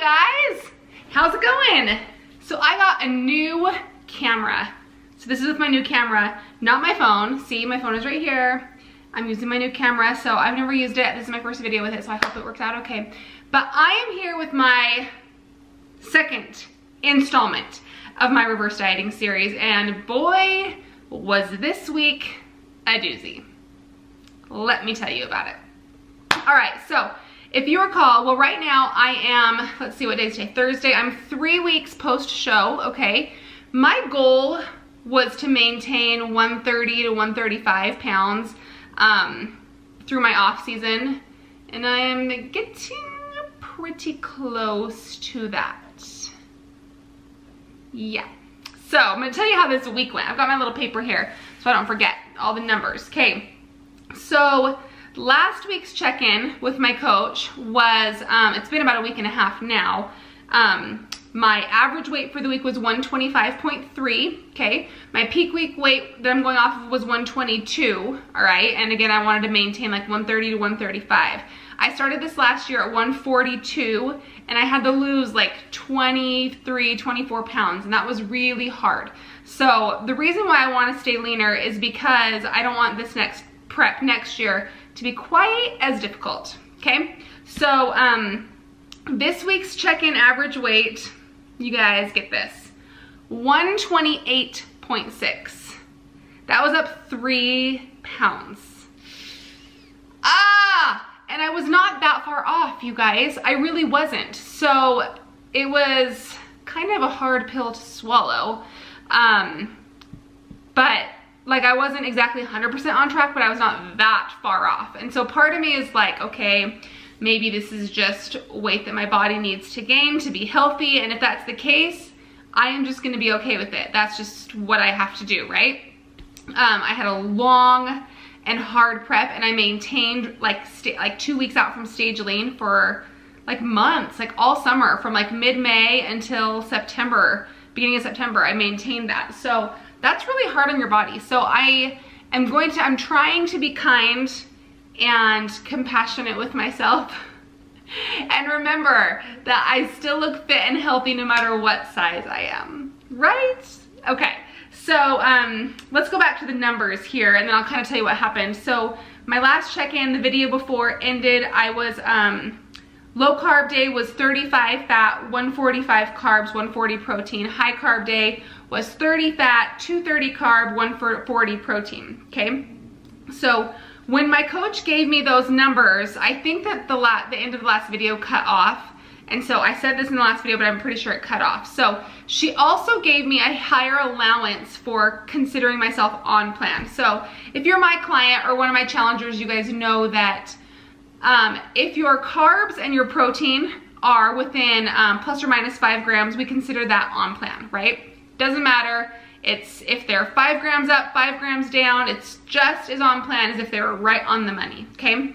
guys, how's it going? So I got a new camera. So this is with my new camera, not my phone. See, my phone is right here. I'm using my new camera, so I've never used it. This is my first video with it, so I hope it works out okay. But I am here with my second installment of my reverse dieting series, and boy, was this week a doozy. Let me tell you about it. All right, so if you recall, well, right now I am, let's see, what day is today? Thursday. I'm 3 weeks post-show, okay? My goal was to maintain 130 to 135 pounds through my off season, and I am getting pretty close to that. Yeah. So I'm gonna tell you how this week went. I've got my little paper here so I don't forget all the numbers. Okay. So last week's check-in with my coach was, it's been about a week and a half now. My average weight for the week was 125.3, okay? My peak week weight that I'm going off of was 122, all right? And again, I wanted to maintain like 130 to 135. I started this last year at 142, and I had to lose like 23, 24 pounds, and that was really hard. So the reason why I want to stay leaner is because I don't want this next prep next year to be quite as difficult, okay? So this week's check-in average weight, you guys get this, 128.6. That was up 3 pounds. And I was not that far off, you guys. I really wasn't. So it was kind of a hard pill to swallow. But like, I wasn't exactly 100% on track, but I was not that far off. And so part of me is like, okay, maybe this is just weight that my body needs to gain to be healthy. And if that's the case, I am just gonna be okay with it. That's just what I have to do, right? I had a long and hard prep, and I maintained like 2 weeks out from stage lean for like months, like all summer, from like mid-May until September, beginning of September, I maintained that. So that's really hard on your body. So I'm trying to be kind and compassionate with myself. And remember that I still look fit and healthy no matter what size I am, right? Okay, so let's go back to the numbers here, and then I'll kind of tell you what happened. So my last check-in, the video before ended, I was, low carb day was 35 fat, 145 carbs, 140 protein. High carb day was 30 fat, 230 carb, 140 protein, okay? So when my coach gave me those numbers, I think that the end of the last video cut off. And so I said this in the last video, but I'm pretty sure it cut off. So she also gave me a higher allowance for considering myself on plan. So if you're my client or one of my challengers, you guys know that if your carbs and your protein are within plus or minus 5 grams, we consider that on plan, right? Doesn't matter. It's if they're 5 grams up, 5 grams down, it's just as on plan as if they were right on the money, okay?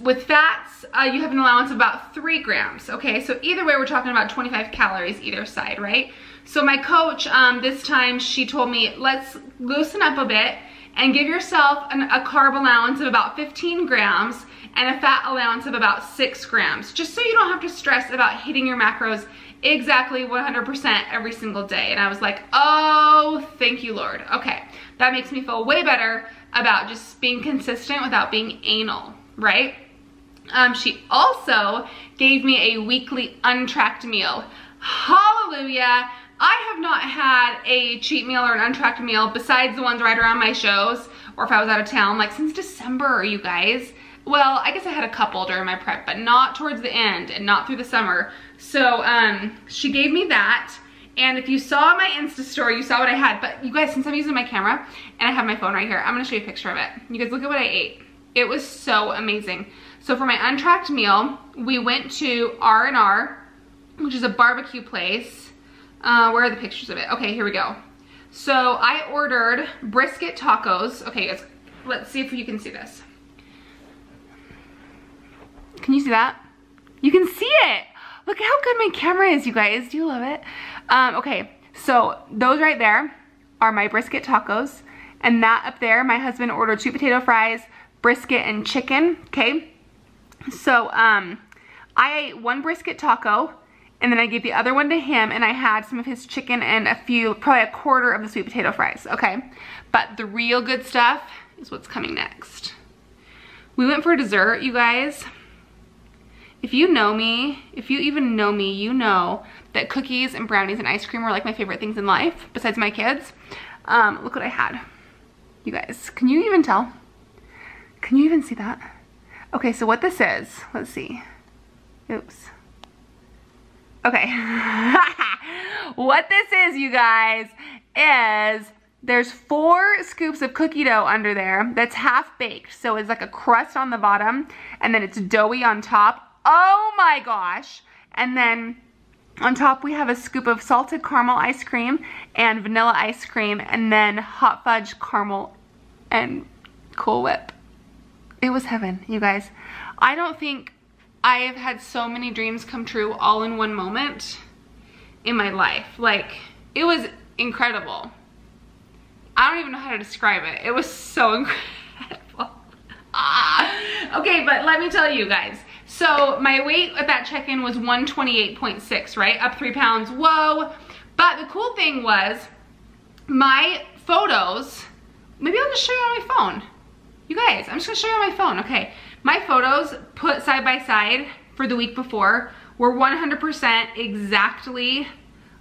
With fats, you have an allowance of about 3 grams, okay? So either way, we're talking about 25 calories either side, right? So my coach, this time, she told me, let's loosen up a bit and give yourself a carb allowance of about 15 grams and a fat allowance of about 6 grams, just so you don't have to stress about hitting your macros exactly 100% every single day. And I was like, oh, thank you, Lord. Okay, that makes me feel way better about just being consistent without being anal, right? She also gave me a weekly untracked meal. Hallelujah. I have not had a cheat meal or an untracked meal besides the ones right around my shows, or if I was out of town, like since December, you guys. Well, I guess I had a couple during my prep, but not towards the end and not through the summer. So she gave me that, and if you saw my Insta story, you saw what I had. But you guys, since I'm using my camera and I have my phone right here, I'm gonna show you a picture of it. You guys, look at what I ate. It was so amazing. So for my untracked meal, we went to R&R, which is a barbecue place. Where are the pictures of it? Okay, here we go. So I ordered brisket tacos. Okay, guys, let's see if you can see this. Can you see that? You can see it. Look how good my camera is, you guys. Do you love it? Okay, so those right there are my brisket tacos. And that up there, my husband ordered 2 potato fries, brisket, and chicken, okay? So I ate one brisket taco, and then I gave the other one to him, and I had some of his chicken and probably a quarter of the sweet potato fries, okay? But the real good stuff is what's coming next. We went for dessert, you guys. If you know me, if you even know me, you know that cookies and brownies and ice cream are like my favorite things in life, besides my kids. Look what I had. You guys, can you even tell? Can you even see that? Okay, so what this is, let's see. Oops. Okay. What this is, you guys, is there's 4 scoops of cookie dough under there that's half baked. So it's like a crust on the bottom, and then it's doughy on top. Oh my gosh. And then on top we have a scoop of salted caramel ice cream and vanilla ice cream, and then hot fudge caramel and Cool Whip. It was heaven, you guys. I don't think I have had so many dreams come true all in one moment in my life. Like, it was incredible. I don't even know how to describe it. It was so incredible. Okay, but let me tell you guys. So my weight at that check-in was 128.6, right? Up 3 pounds, whoa. But the cool thing was my photos, maybe I'll just show you on my phone. You guys, I'm just gonna show you on my phone, okay. My photos put side by side for the week before were 100% exactly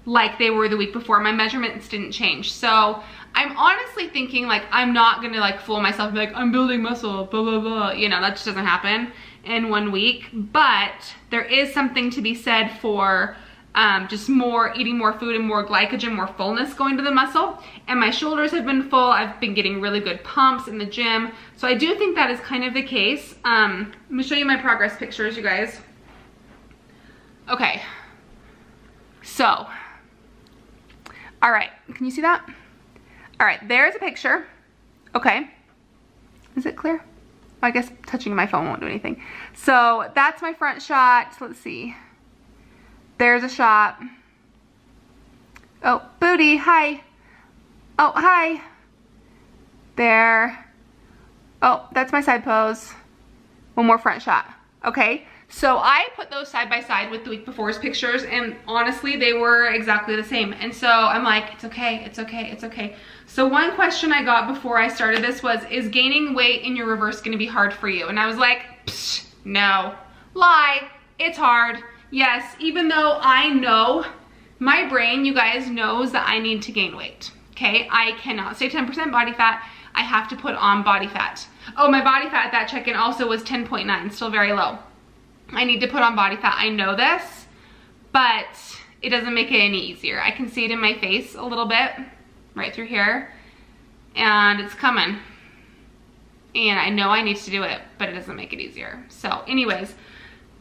like they were the week before. My measurements didn't change. So I'm honestly thinking, like, I'm not gonna like fool myself and be like, I'm building muscle, blah, blah, blah. You know, that just doesn't happen in 1 week. But there is something to be said for just eating more food and more glycogen, more fullness going to the muscle. And my shoulders have been full. I've been getting really good pumps in the gym. So I do think that is kind of the case. Let me show you my progress pictures, you guys. Okay. So, all right, can you see that? All right, there's a picture. Okay. Is it clear? I guess touching my phone won't do anything. So that's my front shot. Let's see. There's a shot. Oh, booty, hi. Oh, hi. There. Oh, that's my side pose. One more front shot. Okay, so I put those side by side with the week before's pictures, and honestly, they were exactly the same. And so I'm like, it's okay, it's okay, it's okay. So one question I got before I started this was, is gaining weight in your reverse gonna be hard for you? And I was like, psh, no. Lie, it's hard. Yes, even though I know, my brain, you guys, knows that I need to gain weight, okay? I cannot stay 10% body fat. I have to put on body fat. Oh, my body fat at that check-in also was 10.9, still very low. I need to put on body fat. I know this, but it doesn't make it any easier. I can see it in my face a little bit, right through here, and it's coming. And I know I need to do it, but it doesn't make it easier. So anyways,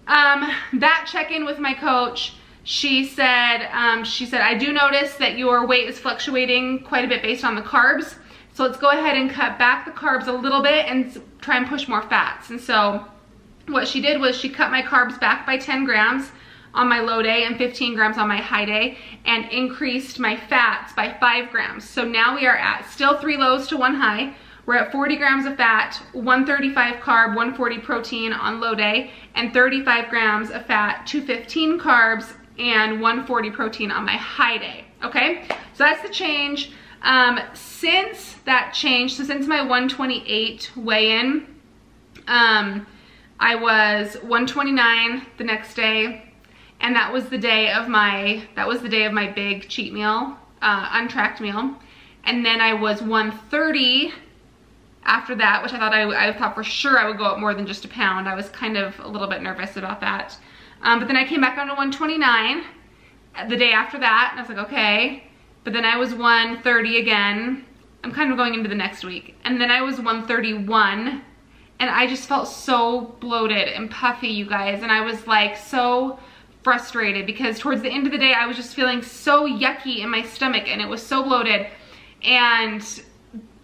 that check-in with my coach, she said, I do notice that your weight is fluctuating quite a bit based on the carbs. So let's go ahead and cut back the carbs a little bit and try and push more fats. And so what she did was she cut my carbs back by 10 grams on my low day and 15 grams on my high day, and increased my fats by 5 grams. So now we are at still 3 lows to 1 high. We're at 40 grams of fat, 135 carb, 140 protein on low day, and 35 grams of fat, 215 carbs, and 140 protein on my high day, okay? So that's the change. Since that change, so since my 128 weigh-in, I was 129 the next day, and that was the day of my big cheat meal, untracked meal. And then I was 130 after that, which I thought for sure I would go up more than just a pound. I was kind of a little bit nervous about that. But then I came back down to 129 the day after that, and I was like, okay. But then I was 130 again. I'm kind of going into the next week. And then I was 131, and I just felt so bloated and puffy, you guys. And I was like so frustrated because towards the end of the day, I was just feeling so yucky in my stomach, and it was so bloated. And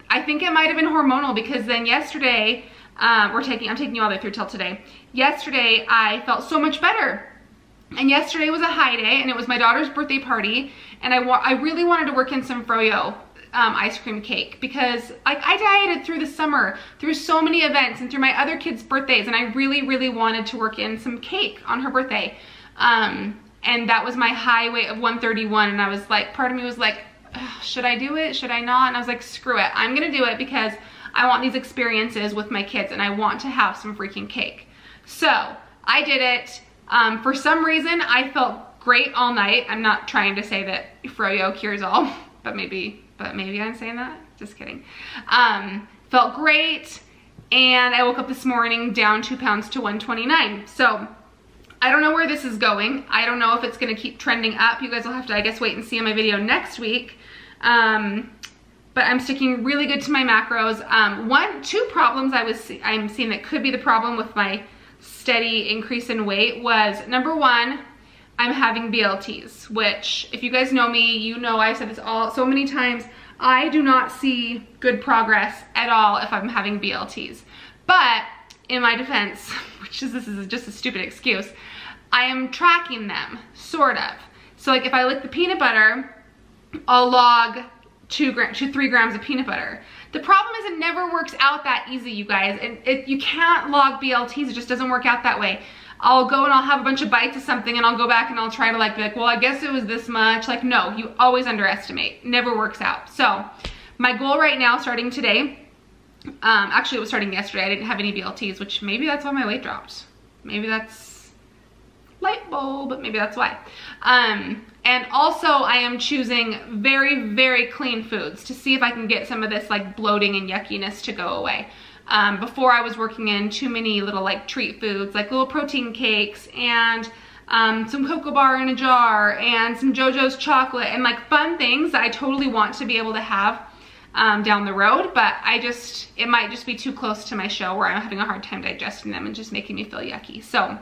I think it might have been hormonal, because then yesterday, I'm taking you all the way through till today. Yesterday, I felt so much better. And yesterday was a high day, and it was my daughter's birthday party, and I really wanted to work in some froyo ice cream cake, because like I dieted through the summer, through so many events and through my other kids' birthdays, and I really, really wanted to work in some cake on her birthday. And that was my high weight of 131, and I was like, part of me was like, should I do it? Should I not? And I was like, screw it. I'm gonna do it because I want these experiences with my kids and I want to have some freaking cake. So I did it. For some reason, I felt great all night. I'm not trying to say that froyo cures all, but maybe I'm saying that. Just kidding. Felt great, and I woke up this morning down 2 pounds to 129. So I don't know where this is going. I don't know if it's gonna keep trending up. You guys will have to, I guess, wait and see in my video next week. But I'm sticking really good to my macros. Two problems I'm seeing that could be the problem with my steady increase in weight was, number one, I'm having BLTs, which if you guys know me, you know I've said this so many times, I do not see good progress at all if I'm having BLTs. But in my defense, this is just a stupid excuse, I am tracking them, sort of. So like if I lick the peanut butter, I'll log 2 to 3 grams of peanut butter. The problem is it never works out that easy, you guys. You can't log BLTs, it just doesn't work out that way. I'll go and I'll have a bunch of bites of something and I'll go back and I'll try to like be like, well, I guess it was this much. Like, no, you always underestimate. Never works out. So my goal right now, starting today, actually it was starting yesterday. I didn't have any BLTs, which maybe that's why my weight dropped. Maybe that's light bulb, but maybe that's why. And also I am choosing very, very clean foods to see if I can get some of this like bloating and yuckiness to go away. Before I was working in too many little like treat foods, like little protein cakes and some Cocoa Bar in a jar and some JoJo's chocolate and like fun things that I totally want to be able to have down the road, but it might just be too close to my show where I'm having a hard time digesting them and just making me feel yucky. So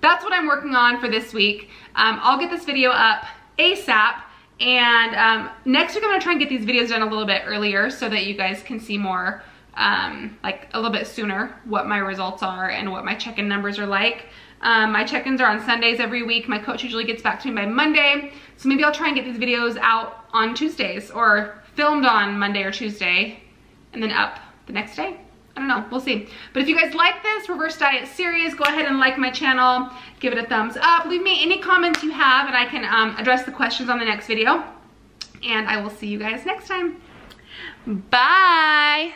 that's what I'm working on for this week. I'll get this video up ASAP, and next week I'm gonna try and get these videos done a little bit earlier so that you guys can see more, like a little bit sooner, what my results are and what my check-in numbers are like. My check-ins are on Sundays every week. My coach usually gets back to me by Monday, so maybe I'll try and get these videos out on Tuesdays or filmed on Monday or Tuesday and then up the next day. I don't know, we'll see. But if you guys like this reverse diet series, go ahead and like my channel, give it a thumbs up, leave me any comments you have, and I can address the questions on the next video. And I will see you guys next time. Bye.